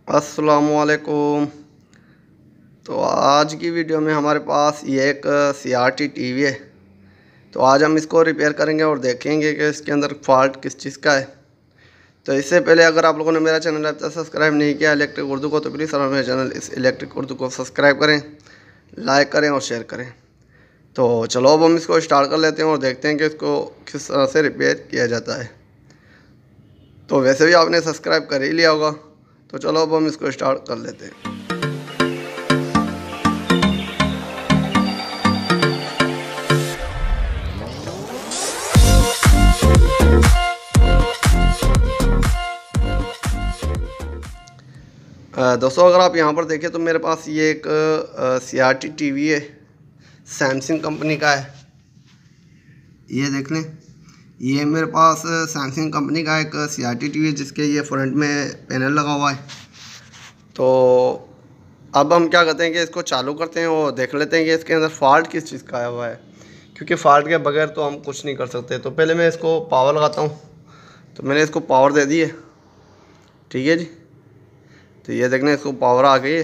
अस्सलामुअलैकुम। तो आज की वीडियो में हमारे पास ये एक CRT टीवी है। तो आज हम इसको रिपेयर करेंगे और देखेंगे कि इसके अंदर फॉल्ट किस चीज़ का है। तो इससे पहले अगर आप लोगों ने मेरा चैनल अब तक सब्सक्राइब नहीं किया इलेक्ट्रिक उर्दू को, तो प्लीज़ मेरे चैनल इस इलेक्ट्रिक उर्दू को सब्सक्राइब करें, लाइक करें और शेयर करें। तो चलो अब हम इसको स्टार्ट कर लेते हैं और देखते हैं कि इसको किस तरह से रिपेयर किया जाता है। तो वैसे भी आपने सब्सक्राइब कर ही लिया होगा। तो चलो अब हम इसको स्टार्ट कर लेते हैं। दोस्तों अगर आप यहाँ पर देखें तो मेरे पास ये एक CRT टीवी है, सैमसंग कंपनी का है। ये देख लें, ये मेरे पास सैमसंग कंपनी का एक CRT टीवी है जिसके ये फ्रंट में पैनल लगा हुआ है। तो अब हम क्या करते हैं कि इसको चालू करते हैं और देख लेते हैं कि इसके अंदर फॉल्ट किस चीज़ का आया हुआ है, क्योंकि फॉल्ट के बगैर तो हम कुछ नहीं कर सकते। तो पहले मैं इसको पावर लगाता हूँ। तो मैंने इसको पावर दे दी है, ठीक है जी। तो ये देख लें, इसको पावर आ गई है।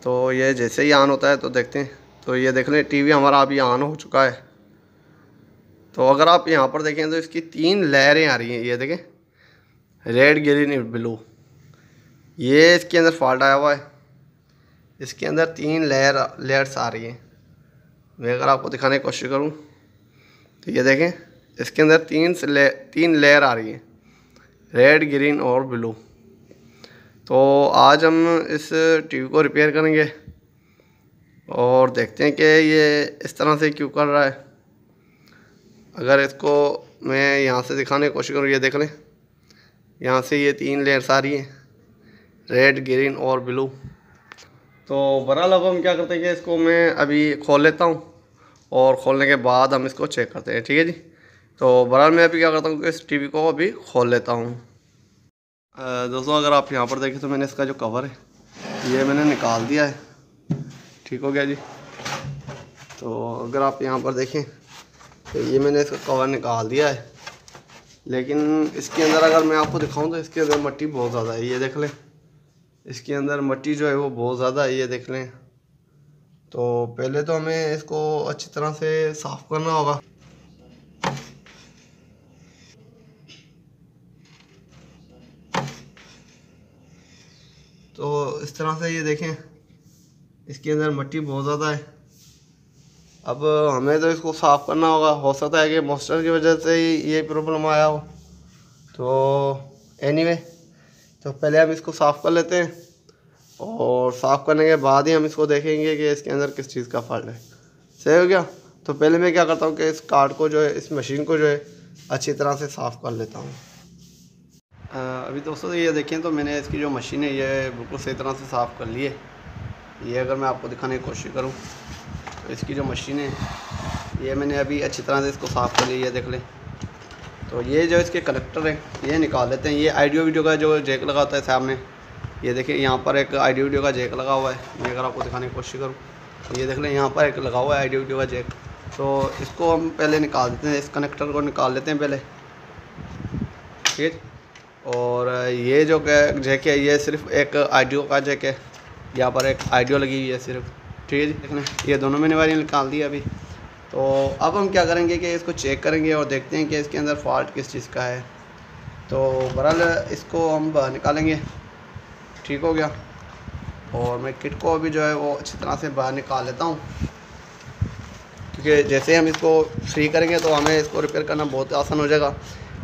तो ये जैसे ही ऑन होता है तो देखते हैं। तो ये देख लें, टीवी हमारा अभी ऑन हो चुका है। तो अगर आप यहाँ पर देखें तो इसकी 3 लेयरें आ रही हैं। ये देखें, रेड ग्रीन ब्लू, ये इसके अंदर फॉल्ट आया हुआ है। इसके अंदर 3 लेयर्स आ रही हैं। मैं अगर आपको दिखाने की कोशिश करूँ तो ये देखें, इसके अंदर 3 लेयर आ रही हैं, रेड ग्रीन और ब्लू। तो आज हम इस टीवी को रिपेयर करेंगे और देखते हैं कि ये इस तरह से क्यों कर रहा है। अगर इसको मैं यहाँ से दिखाने की कोशिश करूँ, ये देख लें, यहाँ से ये 3 लेयर्स आ रही हैं, रेड ग्रीन और ब्लू। तो बहरहाल अब हम क्या करते हैं कि इसको मैं अभी खोल लेता हूँ और खोलने के बाद हम इसको चेक करते हैं, ठीक है जी। तो बहरहाल मैं अभी क्या करता हूँ कि इस टीवी को अभी खोल लेता हूँ। दोस्तों अगर आप यहाँ पर देखें तो मैंने इसका जो कवर है ये मैंने निकाल दिया है, ठीक हो गया जी। तो अगर आप यहाँ पर देखें तो ये मैंने इसका कवर निकाल दिया है, लेकिन इसके अंदर अगर मैं आपको दिखाऊं तो इसके अंदर मिट्टी बहुत ज़्यादा है। ये देख लें, इसके अंदर मिट्टी जो है वो बहुत ज़्यादा है, ये देख लें। तो पहले तो हमें इसको अच्छी तरह से साफ़ करना होगा। तो इस तरह से ये देखें, इसके अंदर मिट्टी बहुत ज़्यादा है। अब हमें तो इसको साफ़ करना होगा। हो सकता है कि मॉइस्चर की वजह से ही ये प्रॉब्लम आया हो। तो एनीवे, तो पहले हम इसको साफ़ कर लेते हैं और साफ़ करने के बाद ही हम इसको देखेंगे कि इसके अंदर किस चीज़ का फॉल्ट है। सही हो गया। तो पहले मैं क्या करता हूँ कि इस कार्ड को जो है, इस मशीन को जो है अच्छी तरह से साफ़ कर लेता हूँ। अभी दोस्तों ये देखें तो मैंने इसकी जो मशीन है ये बिल्कुल सही तरह से साफ़ कर ली है। ये अगर मैं आपको दिखाने की कोशिश करूँ तो इसकी जो मशीन है ये मैंने अभी अच्छी तरह से इसको साफ़ कर लिया है, देख लें। तो ये जो इसके कनेक्टर है ये निकाल लेते हैं। ये ऑडियो वीडियो का जो जैक लगा होता है सामने, ये देखिए यहाँ पर एक ऑडियो वीडियो का जैक लगा हुआ है। मैं अगर आपको दिखाने की कोशिश करूँ तो ये देख लें, यहाँ पर एक लगा हुआ है ऑडियो वीडियो का जैक। तो इसको हम पहले निकाल देते हैं, इस कनेक्टर को निकाल लेते हैं पहले, ठीक है। और ये जो जैक है ये सिर्फ एक ऑडियो का जैक है, यहाँ पर एक ऑडियो लगी हुई है सिर्फ, ठीक है जी। देखना, ये दोनों मैंने वायरिंग निकाल दी अभी। तो अब हम क्या करेंगे कि इसको चेक करेंगे और देखते हैं कि इसके अंदर फॉल्ट किस चीज़ का है। तो बहरहाल इसको हम बाहर निकालेंगे, ठीक हो गया। और मैं किट को अभी जो है वो अच्छी तरह से बाहर निकाल लेता हूँ, क्योंकि जैसे हम इसको फ्री करेंगे तो हमें इसको रिपेयर करना बहुत आसान हो जाएगा।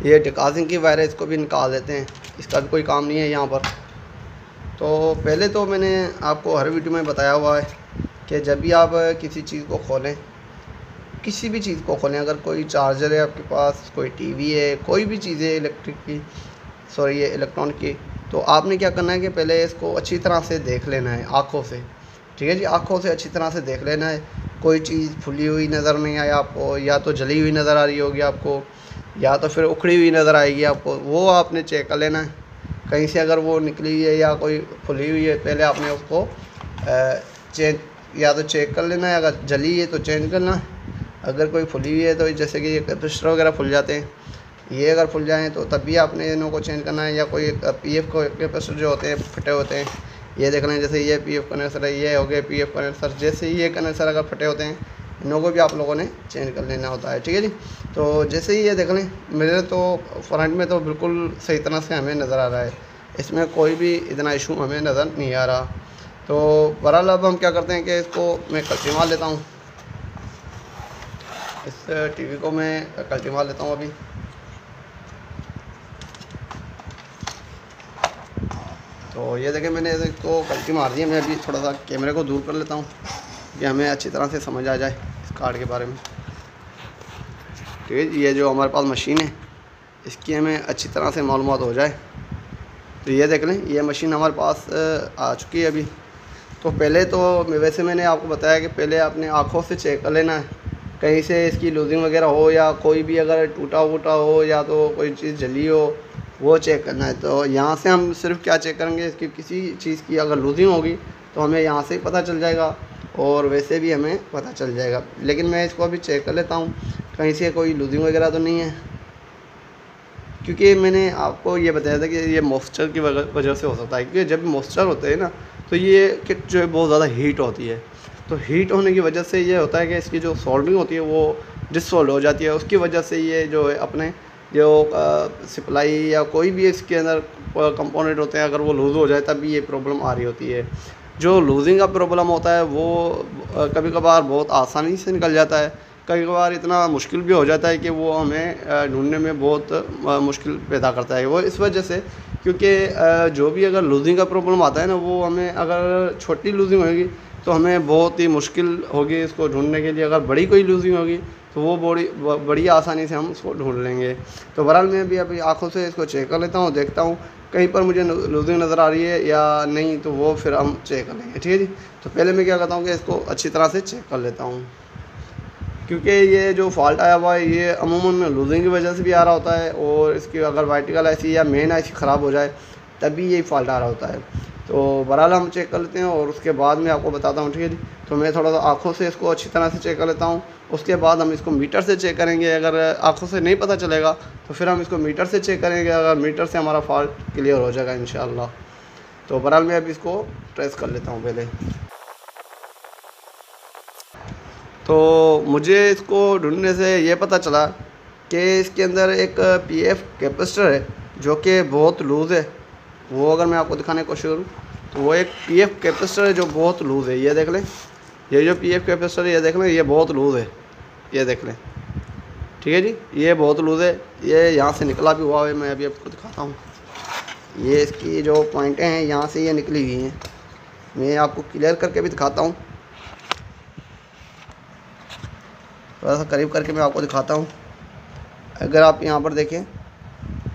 ये डिकाजिंग की वायर है, इसको भी निकाल देते हैं, इसका भी कोई काम नहीं है यहाँ पर। तो पहले तो मैंने आपको हर वीडियो में बताया हुआ है कि जब भी आप किसी चीज़ को खोलें, किसी भी चीज़ को खोलें, अगर कोई चार्जर है आपके पास, कोई टीवी है, कोई भी चीज़ है ये इलेक्ट्रॉनिक की, तो आपने क्या करना है कि पहले इसको अच्छी तरह से देख लेना है आँखों से, ठीक है जी। आँखों से अच्छी तरह से देख लेना है। कोई चीज़ फुली हुई नज़र नहीं आए आपको, या तो जली हुई नज़र आ रही होगी आपको, या तो फिर उखड़ी हुई नज़र आएगी आपको, वो आपने चेक कर लेना है। कहीं से अगर वो निकली है या कोई खुली हुई है, पहले आपने उसको या तो चेक कर लेना है। अगर जली है तो चेंज करना है, अगर कोई खुली हुई है तो जैसे कि ये कैपेसिटर वगैरह खुल जाते हैं, ये अगर खुल जाएँ तो तब भी आपने इनको चेंज करना है, या कोई पीएफ कैपेसिटर जो होते हैं फटे होते हैं, ये देख लें, जैसे ये पीएफ कनेक्टर है, ये हो गए पीएफ कनेक्टर, जैसे ये कनेक्टर अगर फटे होते हैं इनों को भी आप लोगों ने चेंज कर लेना होता है, ठीक है जी। तो जैसे ही ये देख लें, मेरे तो फ्रंट में तो बिल्कुल सही तरह से हमें नज़र आ रहा है, इसमें कोई भी इतना इशू हमें नज़र नहीं आ रहा। तो बहरहाल अब हम क्या करते हैं कि इसको मैं कल्टी मार लेता हूँ, इस टीवी को मैं कल्टी मार लेता हूँ अभी। तो ये देखें मैंने इसको कल्टी मार दी है। मैं अभी थोड़ा सा कैमरे को दूर कर लेता हूँ कि हमें अच्छी तरह से समझ आ जाए इस कार्ड के बारे में, ठीक है। ये जो हमारे पास मशीन है इसकी हमें अच्छी तरह से मालूमात हो जाए। तो ये देख लें, ये मशीन हमारे पास आ चुकी है अभी। तो पहले तो वैसे मैंने आपको बताया कि पहले आपने आँखों से चेक कर लेना है, कहीं से इसकी लूजिंग वगैरह हो या कोई भी अगर टूटा वूटा हो या तो कोई चीज़ जली हो, वो चेक करना है। तो यहाँ से हम सिर्फ क्या चेक करेंगे, इसकी किसी चीज़ की अगर लूजिंग होगी तो हमें यहाँ से ही पता चल जाएगा, और वैसे भी हमें पता चल जाएगा। लेकिन मैं इसको अभी चेक कर लेता हूँ कहीं से कोई लूजिंग वगैरह तो नहीं है, क्योंकि मैंने आपको ये बताया था कि ये मॉइस्चर की वजह से हो सकता है। क्योंकि जब मॉइस्चर होते हैं ना तो ये किट जो है बहुत ज़्यादा हीट होती है, तो हीट होने की वजह से ये होता है कि इसकी जो सोल्डरिंग होती है वो डिसोल्ड हो जाती है। उसकी वजह से ये जो है अपने जो सप्लाई या कोई भी इसके अंदर कंपोनेंट होते हैं, अगर वो लूज़ हो जाए तब भी ये प्रॉब्लम आ रही होती है। जो लूजिंग का प्रॉब्लम होता है वो कभी कभार बहुत आसानी से निकल जाता है, कभी कभार इतना मुश्किल भी हो जाता है कि वो हमें ढूंढने में बहुत मुश्किल पैदा करता है। वो इस वजह से क्योंकि जो भी अगर लूजिंग का प्रॉब्लम आता है ना, वो हमें अगर छोटी लूजिंग होगी तो हमें बहुत ही मुश्किल होगी इसको ढूंढने के लिए। अगर बड़ी कोई लूजिंग होगी तो वो बड़ी आसानी से हम उसको ढूंढ लेंगे। तो बहरहाल मैं भी अभी आँखों से इसको चेक कर लेता हूँ, देखता हूँ कहीं पर मुझे लूजिंग नज़र आ रही है या नहीं, तो वो फिर हम चेक कर लेंगे, ठीक है जी। तो पहले मैं क्या करता हूँ कि इसको अच्छी तरह से चेक कर लेता हूँ, क्योंकि ये जो फॉल्ट आया हुआ है ये अमूमन लूजिंग की वजह से भी आ रहा होता है, और इसकी अगर वर्टिकल ऐसी या मेन ऐसी ख़राब हो जाए तभी यही फॉल्ट आ रहा होता है। तो बहरहाल हम चेक कर लेते हैं और उसके बाद मैं आपको बताता हूँ, ठीक है जी। तो मैं थोड़ा सा आँखों से इसको अच्छी तरह से चेक कर लेता हूँ, उसके बाद हम इसको मीटर से चेक करेंगे। अगर आँखों से नहीं पता चलेगा तो फिर हम इसको मीटर से चेक करेंगे, अगर मीटर से हमारा फॉल्ट क्लियर हो जाएगा इंशाअल्लाह। तो बहरहाल मैं अभी इसको ट्रेस कर लेता हूँ पहले। तो मुझे इसको ढूंढने से ये पता चला कि इसके अंदर एक पीएफ कैपेसिटर है जो कि बहुत लूज़ है। वो अगर मैं आपको दिखाने की कोशिश करूँ तो वो एक पीएफ कैपेसिटर है जो बहुत लूज़ है। ये देख लें, ये जो पीएफ कैपेसिटर है ये देख लें, ये बहुत लूज़ है, ये देख लें, ठीक है जी। ये बहुत लूज़ है, ये यहाँ से निकला भी हुआ है। मैं अभी आपको दिखाता हूँ, ये इसकी जो पॉइंटें हैं यहाँ से ये निकली हुई हैं। मैं आपको क्लियर करके भी दिखाता हूँ, थोड़ा सा करीब करके मैं आपको दिखाता हूँ। अगर आप यहाँ पर देखें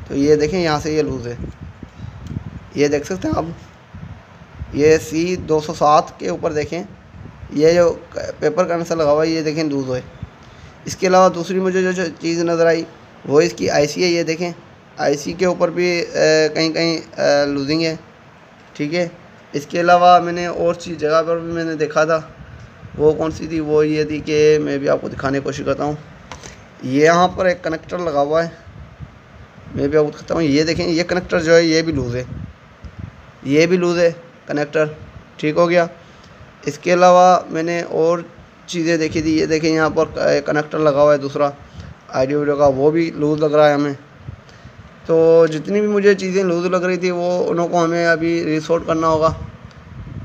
तो ये देखें यहाँ से ये लूज़ है, ये देख सकते हैं आप। ये C207 के ऊपर देखें, ये जो पेपर कनेक्शन लगा हुआ है ये देखें लूज़ है। इसके अलावा दूसरी मुझे जो चीज़ नज़र आई वो इसकी आईसी है। ये देखें आईसी के ऊपर भी कहीं कहीं लूजिंग है, ठीक है। इसके अलावा मैंने और चीज़ जगह पर भी मैंने देखा था, वो कौन सी थी, वो ये थी कि मैं भी आपको दिखाने की कोशिश करता हूँ। ये यहाँ पर एक कनेक्टर लगा हुआ है, मैं भी आपको दिखाता हूँ। ये देखें ये कनेक्टर जो है ये भी लूज़ है, ये भी लूज़ है कनेक्टर, ठीक हो गया। इसके अलावा मैंने और चीज़ें देखी थी, ये देखें यहाँ पर कनेक्टर लगा हुआ है दूसरा आईडी वीडियो का, वो भी लूज़ लग रहा है हमें। तो जितनी भी मुझे चीज़ें लूज़ लग रही थी वो उनको हमें अभी रिसोर्ट करना होगा।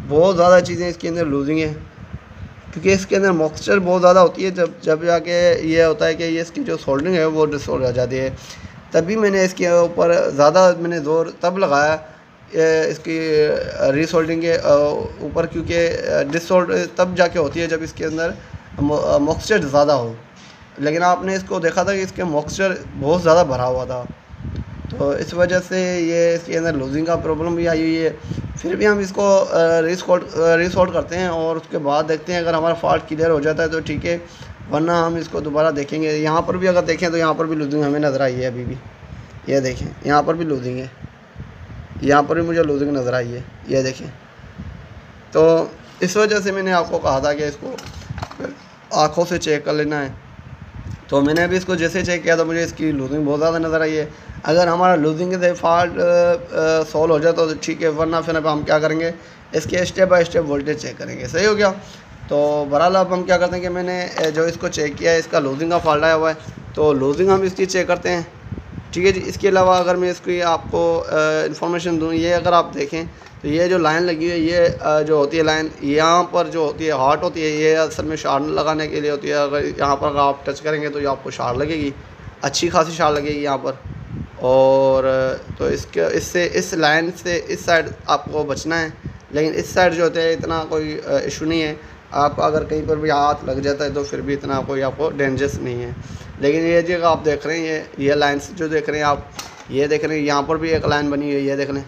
बहुत ज़्यादा चीज़ें इसके अंदर लूजिंग है, क्योंकि इसके अंदर मॉइस्चर बहुत ज़्यादा होती है। जब जाके ये होता है कि ये इसकी जो सोल्डरिंग है वो डिसोल्ड हो जाती है। तभी मैंने इसके ऊपर ज़्यादा मैंने ज़ोर तब लगाया इसकी रीसोल्डरिंग के ऊपर, क्योंकि डिसोल्ड तब जाके होती है जब इसके अंदर मॉइस्चर ज़्यादा हो। लेकिन आपने इसको देखा था कि इसके मॉइस्चर बहुत ज़्यादा भरा हुआ था, तो इस वजह से ये इसके अंदर लूजिंग का प्रॉब्लम भी आई हुई है। फिर भी हम इसको रीसॉल्ट करते हैं और उसके बाद देखते हैं अगर हमारा फॉल्ट क्लियर हो जाता है तो ठीक है, वरना हम इसको दोबारा देखेंगे। यहाँ पर भी अगर देखें तो यहाँ पर भी लूजिंग हमें नज़र आई है अभी भी, ये देखें यहाँ पर भी लूजिंग है, यहाँ पर भी मुझे लूजिंग नज़र आई है, ये देखें। तो इस वजह से मैंने आपको कहा था कि इसको आँखों से चेक कर लेना है। तो मैंने अभी इसको जैसे चेक किया तो मुझे इसकी लूजिंग बहुत ज़्यादा नज़र आई है। अगर हमारा लूजिंग से फॉल्ट सॉल्व हो जाए तो ठीक है, वरना फिर अब हम क्या करेंगे, इसके step by step voltage check करेंगे। सही हो गया। तो बहरहाल अब हम क्या करते हैं कि मैंने जो इसको चेक किया है, इसका लूजिंग का फॉल्ट आया हुआ है, तो लूजिंग हम इसकी चेक करते हैं। ठीक है जी। इसके अलावा अगर मैं इसकी आपको इन्फॉर्मेशन दूँ, ये अगर आप देखें तो ये जो लाइन लगी हुई है, ये जो होती है लाइन यहाँ पर जो होती है हॉट होती है, ये असल में शार्ट लगाने के लिए होती है। अगर यहाँ पर अगर आप टच करेंगे तो ये आपको शार्ट लगेगी, अच्छी खासी शार्ट लगेगी यहाँ पर। और तो इससे इस लाइन से इस साइड आपको बचना है, लेकिन इस साइड जो होते हैं इतना कोई इशू नहीं है। आप अगर कहीं पर भी हाथ लग जाता है तो फिर भी इतना कोई आपको डेंजरस नहीं है। लेकिन ये जगह आप देख रहे हैं, ये लाइन्स जो देख रहे हैं आप, ये देख रहे हैं यहाँ पर भी एक लाइन बनी हुई है, ये देख लें,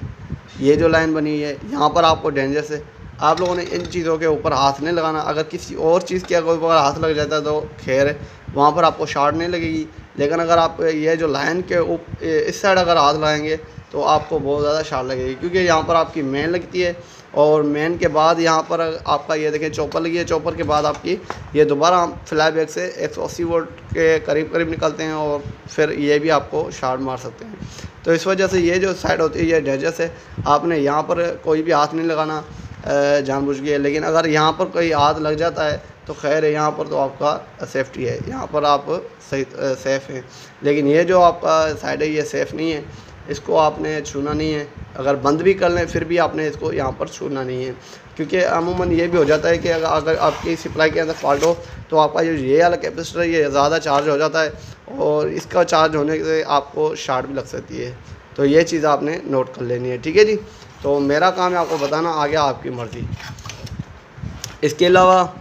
ये जो लाइन बनी है यहाँ पर आपको डेंजरस है। आप लोगों ने इन चीज़ों के ऊपर हाथ नहीं लगाना। अगर किसी और चीज़ के ऊपर हाथ लग जाता है तो खैर है, वहाँ पर आपको शॉर्ट नहीं लगेगी। लेकिन अगर आप ये जो लाइन के इस साइड अगर हाथ लगाएंगे तो आपको बहुत ज़्यादा शॉर्ट लगेगी, क्योंकि यहाँ पर आपकी मेन लगती है और मेन के बाद यहाँ पर आपका ये देखें चॉपर लगी है। चॉपर के बाद आपकी ये दोबारा फ्लाई बैक से 180 वोल्ट के करीब निकलते हैं और फिर ये भी आपको शॉर्ट मार सकते हैं। तो इस वजह से ये जो साइड होती है ये डेंजरस है। आपने यहाँ पर कोई भी हाथ नहीं लगाना जानबूझ के। लेकिन अगर यहाँ पर कोई हाथ लग जाता है तो खैर है, यहाँ पर तो आपका सेफ्टी है, यहाँ पर आप सही सेफ़ हैं। लेकिन ये जो आपका साइड है ये सेफ़ नहीं है, इसको आपने छूना नहीं है। अगर बंद भी कर लें फिर भी आपने इसको यहाँ पर छूना नहीं है, क्योंकि अमूमन ये भी हो जाता है कि अगर आपकी सप्लाई के अंदर फॉल्ट हो तो आपका ये वाला कैपेसिटर ये ज़्यादा चार्ज हो जाता है और इसका चार्ज होने से आपको शॉर्ट भी लग सकती है। तो ये चीज़ आपने नोट कर लेनी है। ठीक है जी। तो मेरा काम है आपको बताना, आगे आपकी मर्ज़ी। इसके अलावा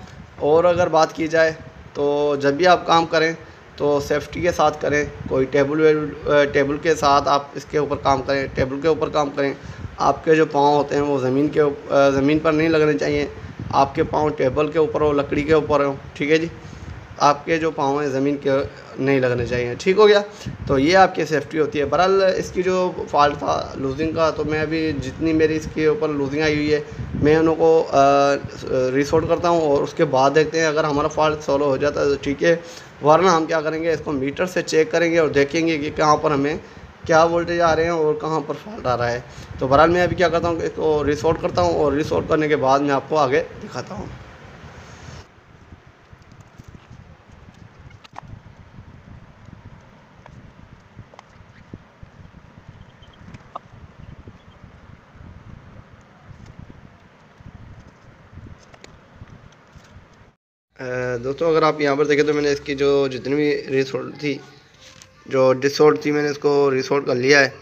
और अगर बात की जाए तो जब भी आप काम करें तो सेफ्टी के साथ करें। कोई टेबल के साथ आप इसके ऊपर काम करें, टेबल के ऊपर काम करें। आपके जो पाँव होते हैं वो ज़मीन पर नहीं लगने चाहिए। आपके पाँव टेबल के ऊपर हो, लकड़ी के ऊपर हो। ठीक है जी। आपके जो पाँव हैं ज़मीन के नहीं लगने चाहिए। ठीक हो गया। तो ये आपकी सेफ्टी होती है। बहरहाल इसकी जो फॉल्ट था लूजिंग का, तो मैं अभी जितनी मेरी इसके ऊपर लूजिंग आई हुई है मैं उनको रिसोर्ट करता हूँ और उसके बाद देखते हैं अगर हमारा फॉल्ट सॉल्व हो जाता है तो ठीक है, वरना हम क्या करेंगे, इसको मीटर से चेक करेंगे और देखेंगे कि कहाँ पर हमें क्या वोल्टेज आ रहे हैं और कहाँ पर फॉल्ट आ रहा है। तो बहरहाल मैं अभी क्या करता हूँ, इसको रिसोर्ट करता हूँ और रिसोर्ट करने के बाद मैं आपको आगे दिखाता हूँ। दोस्तों अगर आप यहाँ पर देखें तो मैंने इसकी जो जितनी भी रिसोर्ट थी, जो डिसोर्ट थी, मैंने इसको रिसोर्ट कर लिया है।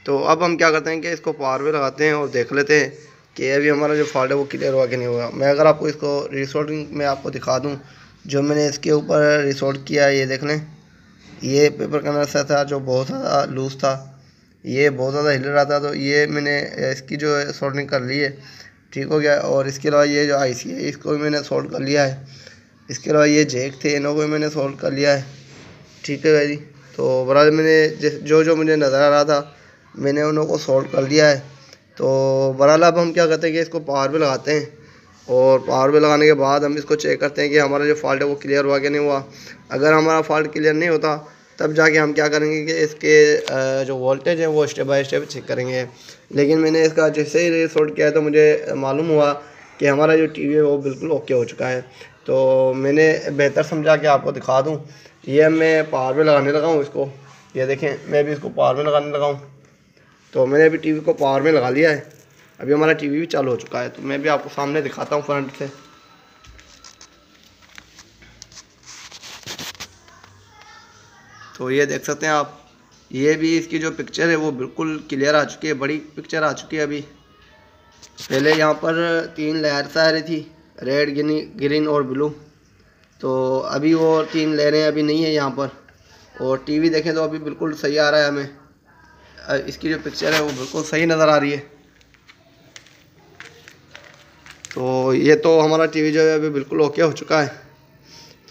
तो अब हम क्या करते हैं कि इसको पावर पे लगाते हैं और देख लेते हैं कि अभी हमारा जो फॉल्ट है वो क्लियर हुआ कि नहीं हुआ। मैं अगर आपको इसको रिसोर्टिंग में आपको दिखा दूँ, जो मैंने इसके ऊपर रिसोर्ट किया है, ये देख लें, ये पेपर कलर सा था जो बहुत ज़्यादा लूज़ था, ये बहुत ज़्यादा हिल रहा था। तो ये मैंने इसकी जो सोल्डरिंग कर ली है, ठीक हो गया। और इसके अलावा ये जो IC है इसको भी मैंने सोल्ड कर लिया है। इसके अलावा ये जैक थे, इनको भी मैंने सोल्व कर लिया है। ठीक है भाई। तो बहरहाल मैंने जो मुझे नज़र आ रहा था मैंने उनको सोल्व कर लिया है। तो बहरहाल अब हम क्या करते हैं कि इसको पावर पे लगाते हैं और पावर पे लगाने के बाद हम इसको चेक करते हैं कि हमारा जो फॉल्ट है वो क्लियर हुआ कि नहीं हुआ। अगर हमारा फॉल्ट क्लियर नहीं होता तब जाके हम क्या करेंगे कि इसके जो वोल्टेज है वो स्टेप बाय स्टेप चेक करेंगे। लेकिन मैंने इसका जैसे ही रिसोर्ट किया है तो मुझे मालूम हुआ कि हमारा जो TV है वो बिल्कुल ओके हो चुका है। तो मैंने बेहतर समझा कि आपको दिखा दूं। ये मैं पावर में लगाने लगा हूँ इसको, ये देखें मैं भी इसको पावर में लगाने लगा हूँ। तो मैंने अभी TV को पावर में लगा लिया है, अभी हमारा TV भी चालू हो चुका है। तो मैं भी आपको सामने दिखाता हूँ फ्रंट से। तो ये देख सकते हैं आप, ये भी इसकी जो पिक्चर है वो बिल्कुल क्लियर आ चुकी है, बड़ी पिक्चर आ चुकी है। अभी पहले यहाँ पर 3 लेयर्स आ रही थी, रेड, ग्रीन और ब्लू। तो अभी वो 3 लेयरें अभी नहीं है यहाँ पर। और TV देखें तो अभी बिल्कुल सही आ रहा है हमें, इसकी जो पिक्चर है वो बिल्कुल सही नज़र आ रही है। तो ये तो हमारा TV जो है अभी बिल्कुल ओके हो चुका है।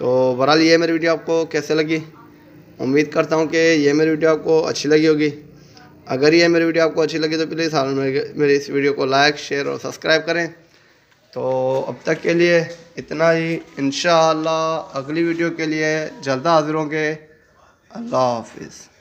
तो बहरहाल ये मेरी वीडियो आपको कैसे लगी, उम्मीद करता हूँ कि ये मेरी वीडियो आपको अच्छी लगी होगी। अगर ये मेरी वीडियो आपको अच्छी लगी तो प्लीज़ मेरे इस वीडियो को लाइक, शेयर और सब्सक्राइब करें। तो अब तक के लिए इतना ही। इंशाअल्लाह अगली वीडियो के लिए जल्द हाजिर होंगे। अल्लाह हाफिज़।